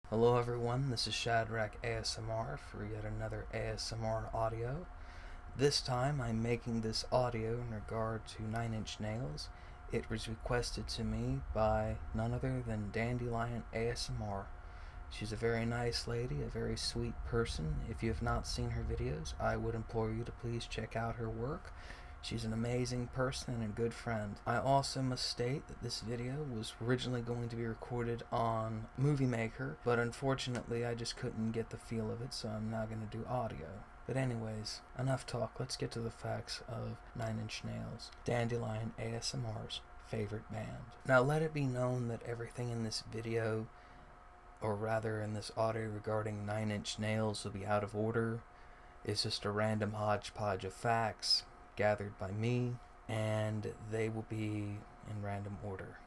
Hello everyone, this is Shadrach ASMR for yet another ASMR audio. This time I'm making this audio in regard to Nine Inch Nails. It was requested to me by none other than Dandelion ASMR. She's a very nice lady, a very sweet person. If you have not seen her videos, I would implore you to please check out her work. She's an amazing person and a good friend. I also must state that this video was originally going to be recorded on Movie Maker, but unfortunately I just couldn't get the feel of it, so I'm now going to do audio. But anyways, enough talk, let's get to the facts of Nine Inch Nails, Dandelion ASMR's favorite band. Now let it be known that everything in this video, or rather in this audio regarding Nine Inch Nails, will be out of order. It's just a random hodgepodge of facts gathered by me, and they will be in random order.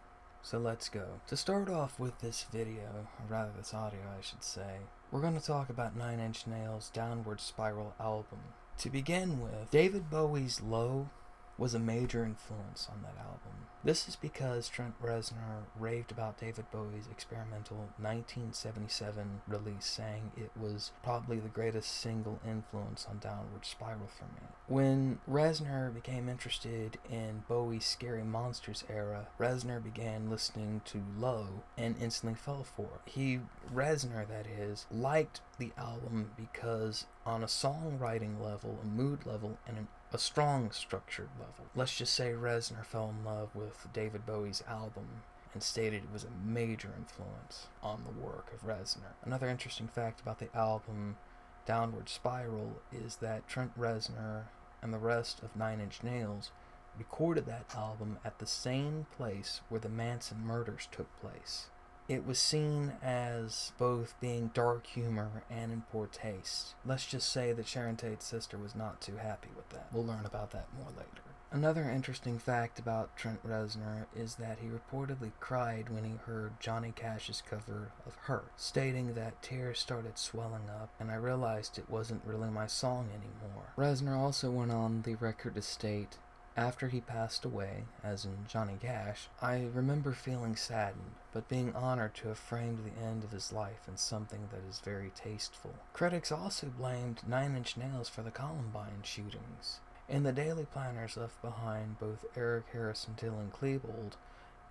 So let's go. To start off with this video, or rather this audio I should say, we're going to talk about Nine Inch Nails' Downward Spiral album. To begin with, David Bowie's Low was a major influence on that album. This is because Trent Reznor raved about David Bowie's experimental 1977 release, saying it was probably the greatest single influence on Downward Spiral for me. When Reznor became interested in Bowie's Scary Monsters era, Reznor began listening to Low and instantly fell for it. Reznor, that is, liked the album because on a songwriting level, a mood level, and a strong structured level. Let's just say Reznor fell in love with David Bowie's album and stated it was a major influence on the work of Reznor. Another interesting fact about the album Downward Spiral is that Trent Reznor and the rest of Nine Inch Nails recorded that album at the same place where the Manson murders took place. It was seen as both being dark humor and in poor taste. Let's just say that Sharon Tate's sister was not too happy with that. We'll learn about that more later. Another interesting fact about Trent Reznor is that he reportedly cried when he heard Johnny Cash's cover of Hurt, stating that tears started swelling up and I realized it wasn't really my song anymore. Reznor also went on the record to state, after he passed away, as in Johnny Cash, I remember feeling saddened, but being honored to have framed the end of his life in something that is very tasteful. Critics also blamed Nine Inch Nails for the Columbine shootings. In the daily planners left behind both Eric Harris and Dylan Klebold,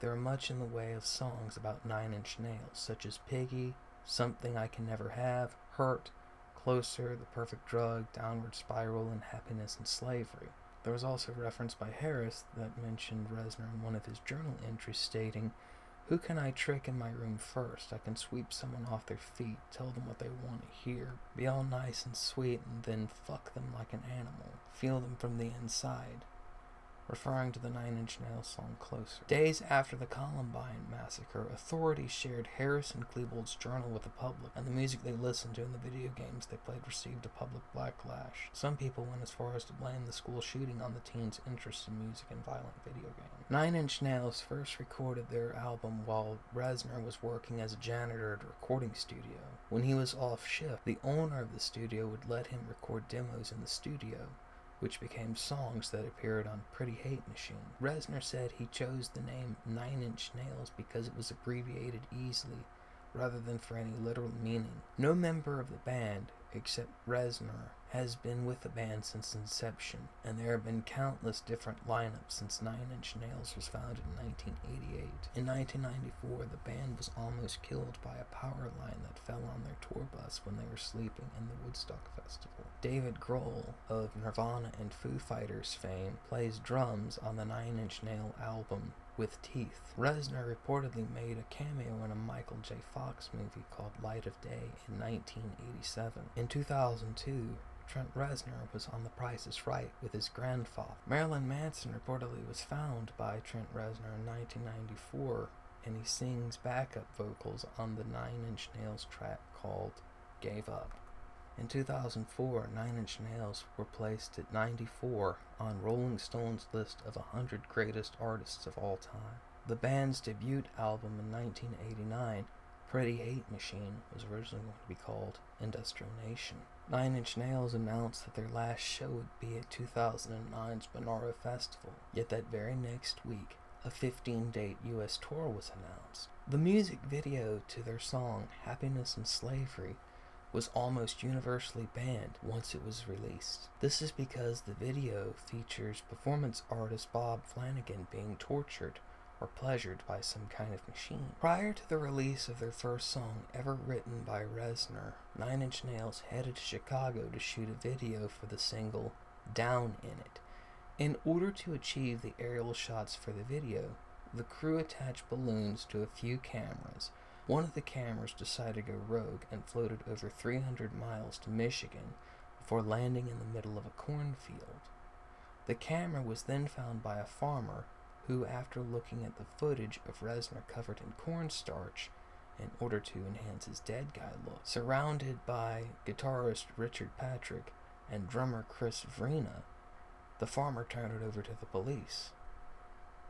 there are much in the way of songs about Nine Inch Nails, such as Piggy, Something I Can Never Have, Hurt, Closer, The Perfect Drug, Downward Spiral, and Happiness and Slavery. There was also reference by Harris that mentioned Reznor in one of his journal entries stating, "Who can I trick in my room first? I can sweep someone off their feet, tell them what they want to hear, be all nice and sweet, and then fuck them like an animal, feel them from the inside," referring to the Nine Inch Nails song Closer. Days after the Columbine massacre, authorities shared Harris and Klebold's journal with the public, and the music they listened to and the video games they played received a public backlash. Some people went as far as to blame the school shooting on the teens' interest in music and violent video games. Nine Inch Nails first recorded their album while Reznor was working as a janitor at a recording studio. When he was off shift, the owner of the studio would let him record demos in the studio, which became songs that appeared on Pretty Hate Machine. Reznor said he chose the name Nine Inch Nails because it was abbreviated easily, rather than for any literal meaning. No member of the band, except Reznor, has been with the band since inception, and there have been countless different lineups since Nine Inch Nails was founded in 1988. In 1994, the band was almost killed by a power line that fell on their tour bus when they were sleeping in the Woodstock Festival. David Grohl of Nirvana and Foo Fighters fame plays drums on the Nine Inch Nail album With Teeth. Reznor reportedly made a cameo in a Michael J. Fox movie called Light of Day in 1987. In 2002, Trent Reznor was on The Price is Right with his grandfather. Marilyn Manson reportedly was found by Trent Reznor in 1994, and he sings backup vocals on the Nine Inch Nails track called Gave Up. In 2004, Nine Inch Nails were placed at 94 on Rolling Stone's list of 100 greatest artists of all time. The band's debut album in 1989, Pretty Hate Machine, was originally going to be called Industrial Nation. Nine Inch Nails announced that their last show would be at 2009's Monaro Festival, yet that very next week, a 15-date U.S. tour was announced. The music video to their song Happiness and Slavery was almost universally banned once it was released. This is because the video features performance artist Bob Flanagan being tortured or pleasured by some kind of machine. Prior to the release of their first song ever written by Reznor, Nine Inch Nails headed to Chicago to shoot a video for the single Down in It. In order to achieve the aerial shots for the video, the crew attached balloons to a few cameras. One of the cameras decided to go rogue and floated over 300 miles to Michigan before landing in the middle of a cornfield. The camera was then found by a farmer who, after looking at the footage of Reznor covered in cornstarch in order to enhance his dead guy look, surrounded by guitarist Richard Patrick and drummer Chris Vrena, the farmer turned it over to the police.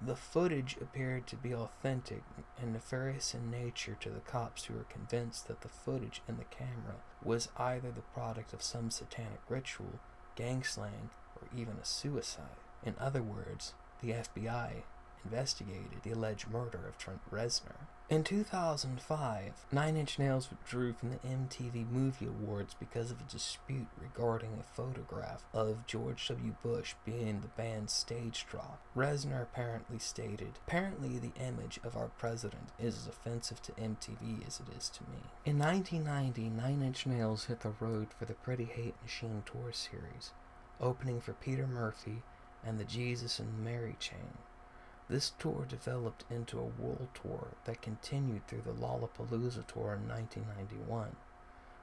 The footage appeared to be authentic and nefarious in nature to the cops, who were convinced that the footage in the camera was either the product of some satanic ritual, gang slang, or even a suicide. In other words, the FBI investigated the alleged murder of Trent Reznor. In 2005, Nine Inch Nails withdrew from the MTV Movie Awards because of a dispute regarding a photograph of George W. Bush being the band's stage drop. Reznor apparently stated, "Apparently the image of our president is as offensive to MTV as it is to me." In 1990, Nine Inch Nails hit the road for the Pretty Hate Machine tour series, opening for Peter Murphy and the Jesus and Mary Chain. This tour developed into a world tour that continued through the Lollapalooza tour in 1991.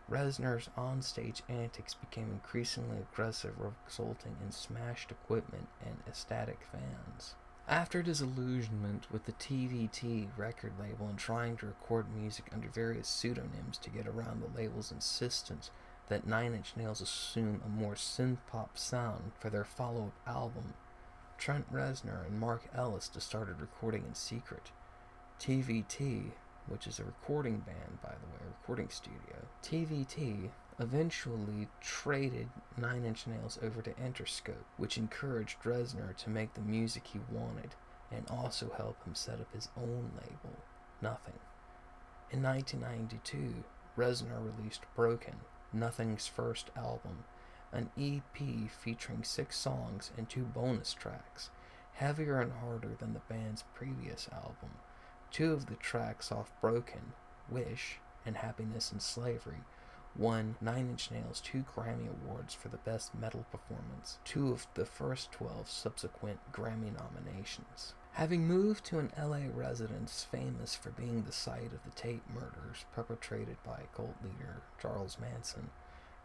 Reznor's onstage antics became increasingly aggressive, resulting in smashed equipment and ecstatic fans. After disillusionment with the TVT record label and trying to record music under various pseudonyms to get around the label's insistence that Nine Inch Nails assume a more synth-pop sound for their follow-up album, Trent Reznor and Mark Ellis started recording in secret. TVT, which is a recording band, by the way, a recording studio, TVT eventually traded Nine Inch Nails over to Interscope, which encouraged Reznor to make the music he wanted and also help him set up his own label, Nothing. In 1992, Reznor released Broken, Nothing's first album, an EP featuring 6 songs and 2 bonus tracks, heavier and harder than the band's previous album. 2 of the tracks off Broken, Wish and Happiness and Slavery, won Nine Inch Nails 2 Grammy Awards for the Best Metal Performance, 2 of the first 12 subsequent Grammy nominations. Having moved to an LA residence famous for being the site of the Tate murders perpetrated by cult leader Charles Manson,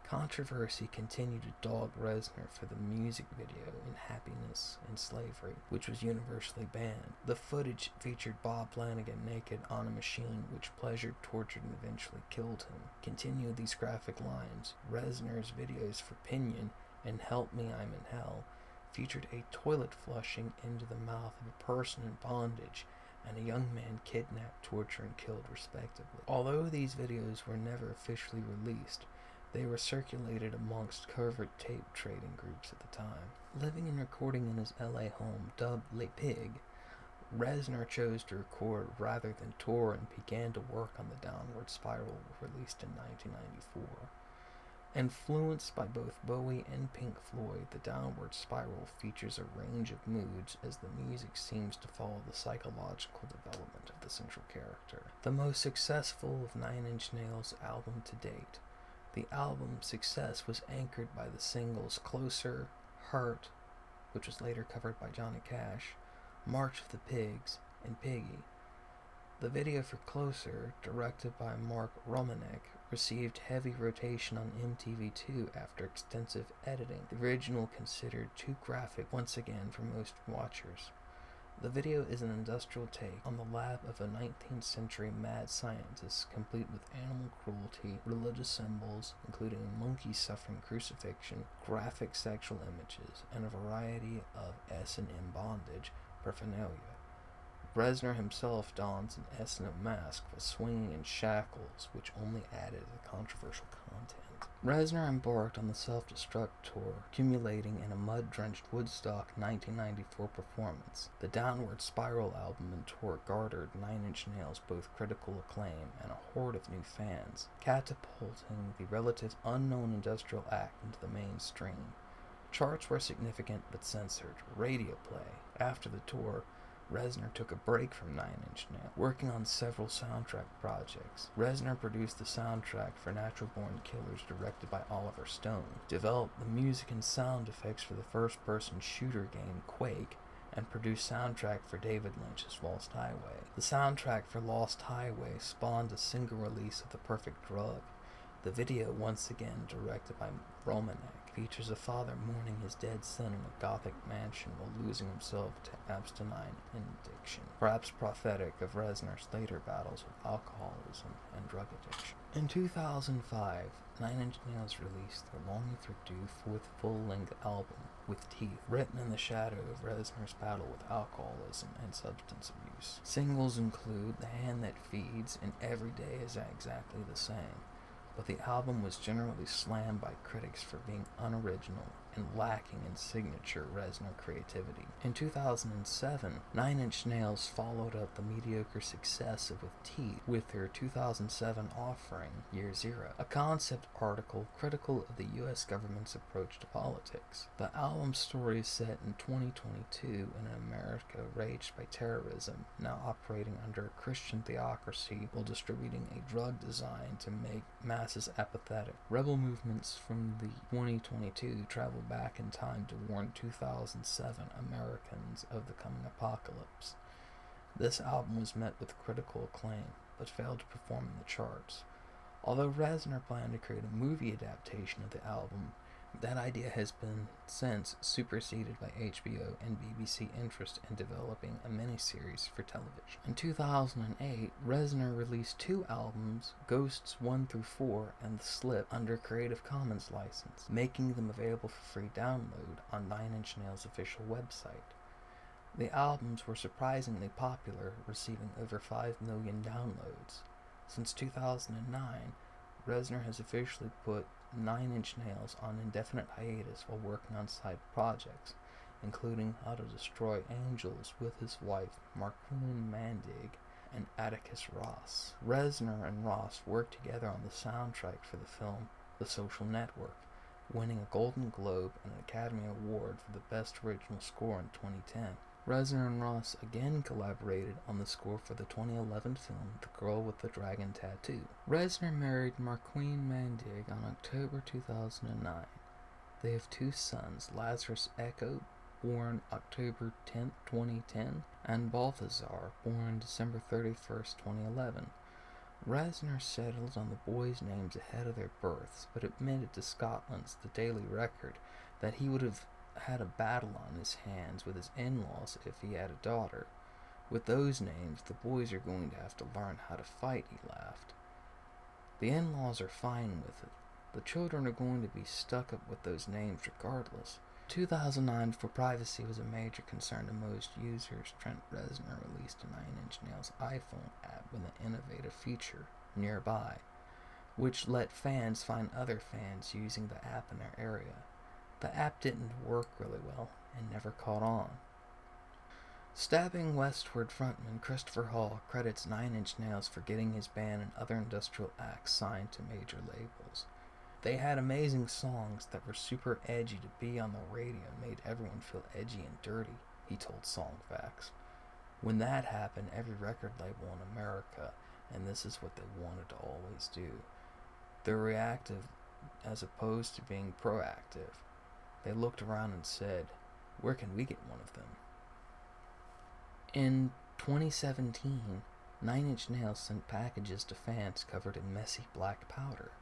controversy continued to dog Reznor for the music video in Happiness and Slavery, which was universally banned. The footage featured Bob Flanagan naked on a machine which pleasured, tortured, and eventually killed him. Continued these graphic lines. Reznor's videos for Pinion and Help Me I'm in Hell featured a toilet flushing into the mouth of a person in bondage and a young man kidnapped, tortured, and killed respectively. Although these videos were never officially released, they were circulated amongst covert tape trading groups at the time. Living and recording in his LA home, dubbed Le Pig, Reznor chose to record rather than tour and began to work on the Downward Spiral, released in 1994. Influenced by both Bowie and Pink Floyd, the Downward Spiral features a range of moods as the music seems to follow the psychological development of the central character. The most successful of Nine Inch Nails' album to date, the album's success was anchored by the singles Closer, Hurt, which was later covered by Johnny Cash, March of the Pigs, and Piggy. The video for Closer, directed by Mark Romanek, received heavy rotation on MTV2 after extensive editing. The original considered too graphic once again for most watchers. The video is an industrial take on the lab of a 19th century mad scientist, complete with animal cruelty, religious symbols, including a monkey suffering crucifixion, graphic sexual images, and a variety of S&M bondage paraphernalia. Reznor himself dons an S&M mask while swinging in shackles, which only added to the controversial content. Reznor embarked on the self-destruct tour, accumulating in a mud-drenched Woodstock 1994 performance. The Downward Spiral album and tour garnered Nine Inch Nails both critical acclaim and a horde of new fans, catapulting the relative unknown industrial act into the mainstream. Charts were significant but censored. Radio play. After the tour, Reznor took a break from Nine Inch Nails, working on several soundtrack projects. Reznor produced the soundtrack for Natural Born Killers, directed by Oliver Stone, developed the music and sound effects for the first-person shooter game Quake, and produced soundtrack for David Lynch's Lost Highway. The soundtrack for Lost Highway spawned a single release of The Perfect Drug. The video, once again directed by Romanek, features a father mourning his dead son in a gothic mansion while losing himself to abstinence addiction, perhaps prophetic of Reznor's later battles with alcoholism and drug addiction. In 2005, Nine Inch Nails released their long-overdue fourth full-length album, With Teeth, written in the shadow of Reznor's battle with alcoholism and substance abuse. Singles include The Hand That Feeds and Every Day Is Exactly the Same, but the album was generally slammed by critics for being unoriginal and lacking in signature Reznor creativity. In 2007, Nine Inch Nails followed up the mediocre success of With Teeth with their 2007 offering, Year Zero, a concept article critical of the U.S. government's approach to politics. The album's story is set in 2022 in an America raged by terrorism, now operating under a Christian theocracy while distributing a drug designed to make masses apathetic. Rebel movements from the 2022 travel back in time to warn 2007 Americans of the coming apocalypse. This album was met with critical acclaim, but failed to perform in the charts. Although Reznor planned to create a movie adaptation of the album, that idea has been since superseded by HBO and BBC interest in developing a miniseries for television. In 2008, Reznor released two albums, Ghosts 1 through 4 and The Slip, under Creative Commons license, making them available for free download on Nine Inch Nails' official website. The albums were surprisingly popular, receiving over 5 million downloads. Since 2009, Reznor has officially put Nine Inch Nails on indefinite hiatus while working on side projects, including How to Destroy Angels with his wife Marquine Mandig and Atticus Ross. Reznor and Ross worked together on the soundtrack for the film The Social Network, winning a Golden Globe and an Academy Award for the Best Original Score in 2010. Reznor and Ross again collaborated on the score for the 2011 film The Girl with the Dragon Tattoo. Reznor married Marquine Mandig on October 2009. They have two sons, Lazarus Echo, born October 10, 2010, and Balthazar, born December 31st, 2011. Reznor settled on the boys' names ahead of their births, but admitted to Scotland's The Daily Record that he would have had a battle on his hands with his in-laws if he had a daughter. With those names, the boys are going to have to learn how to fight, he laughed. The in-laws are fine with it. The children are going to be stuck up with those names regardless. 2009, for privacy was a major concern to most users, Trent Reznor released a Nine Inch Nails iPhone app with an innovative feature, Nearby, which let fans find other fans using the app in their area. The app didn't work really well and never caught on. Stabbing Westward frontman Christopher Hall credits Nine Inch Nails for getting his band and other industrial acts signed to major labels. They had amazing songs that were super edgy to be on the radio, made everyone feel edgy and dirty, he told Songfacts. When that happened, every record label in America, and this is what they wanted to always do. They're reactive as opposed to being proactive. They looked around and said, where can we get one of them? In 2017, Nine Inch Nails sent packages to fans covered in messy black powder.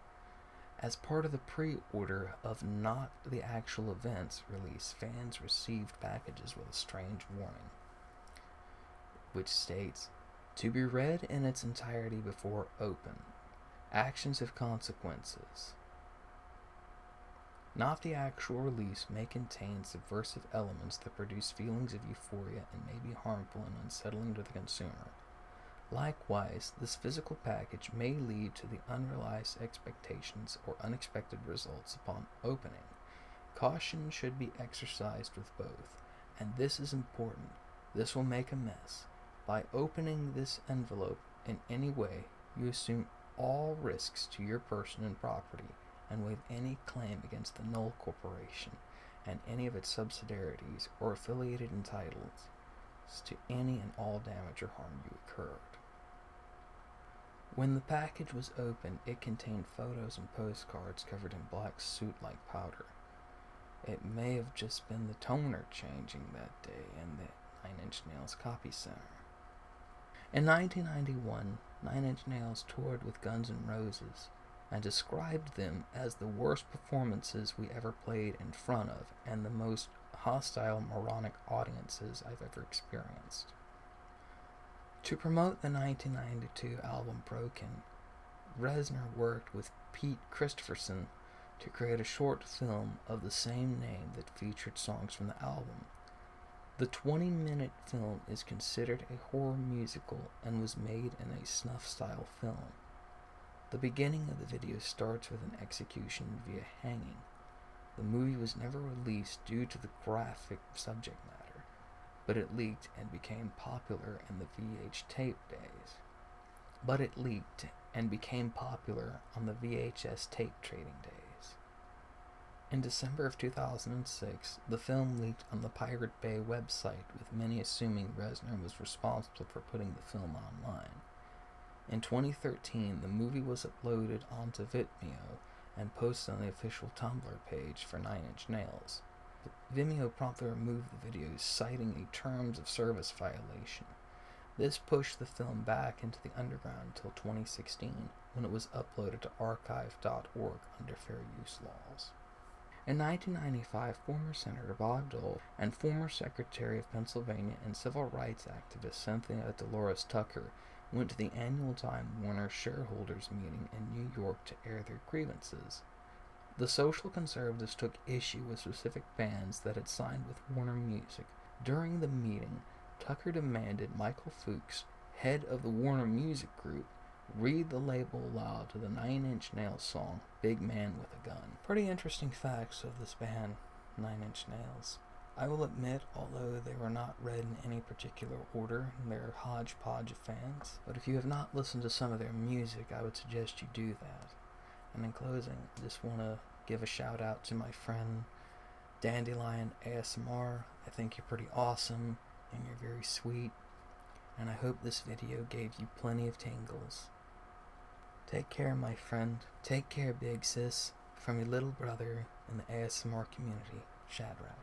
As part of the pre-order of not the actual event's release, fans received packages with a strange warning, which states, to be read in its entirety before open. Actions have consequences. not the actual release, may contain subversive elements that produce feelings of euphoria and may be harmful and unsettling to the consumer. Likewise, this physical package may lead to the unrealized expectations or unexpected results upon opening. Caution should be exercised with both, and this is important. This will make a mess. By opening this envelope in any way, you assume all risks to your person and property and waive any claim against the Null Corporation and any of its subsidiaries or affiliated entitlements to any and all damage or harm you occurred. When the package was opened, it contained photos and postcards covered in black soot-like powder. It may have just been the toner changing that day in the Nine Inch Nails copy center. In 1991, Nine Inch Nails toured with Guns N' Roses and described them as the worst performances we ever played in front of and the most hostile, moronic audiences I've ever experienced. To promote the 1992 album Broken, Reznor worked with Pete Christopherson to create a short film of the same name that featured songs from the album. The 20-minute film is considered a horror musical and was made in a snuff-style film. The beginning of the video starts with an execution via hanging. The movie was never released due to the graphic subject matter, but it leaked and became popular in the VH tape days. On the VHS tape trading days. In December of 2006, the film leaked on the Pirate Bay website, with many assuming Reznor was responsible for putting the film online. In 2013, the movie was uploaded onto Vimeo and posted on the official Tumblr page for Nine Inch Nails. Vimeo promptly removed the videos, citing a terms of service violation. This pushed the film back into the underground until 2016, when it was uploaded to archive.org under fair use laws. In 1995, former Senator Bob Dole and former Secretary of Pennsylvania and civil rights activist Cynthia Dolores Tucker went to the annual Time Warner shareholders meeting in New York to air their grievances. The social conservatives took issue with specific bands that had signed with Warner Music. During the meeting, Tucker demanded Michael Fuchs, head of the Warner Music Group, read the label aloud to the Nine Inch Nails song, Big Man with a Gun. Pretty interesting facts of this band, Nine Inch Nails. I will admit, although they were not read in any particular order, they're a hodgepodge of fans. But if you have not listened to some of their music, I would suggest you do that. And in closing, I just want to give a shout out to my friend Dandelion ASMR. I think you're pretty awesome, and you're very sweet. And I hope this video gave you plenty of tingles. Take care, my friend. Take care, big sis. From your little brother in the ASMR community, Shadrach.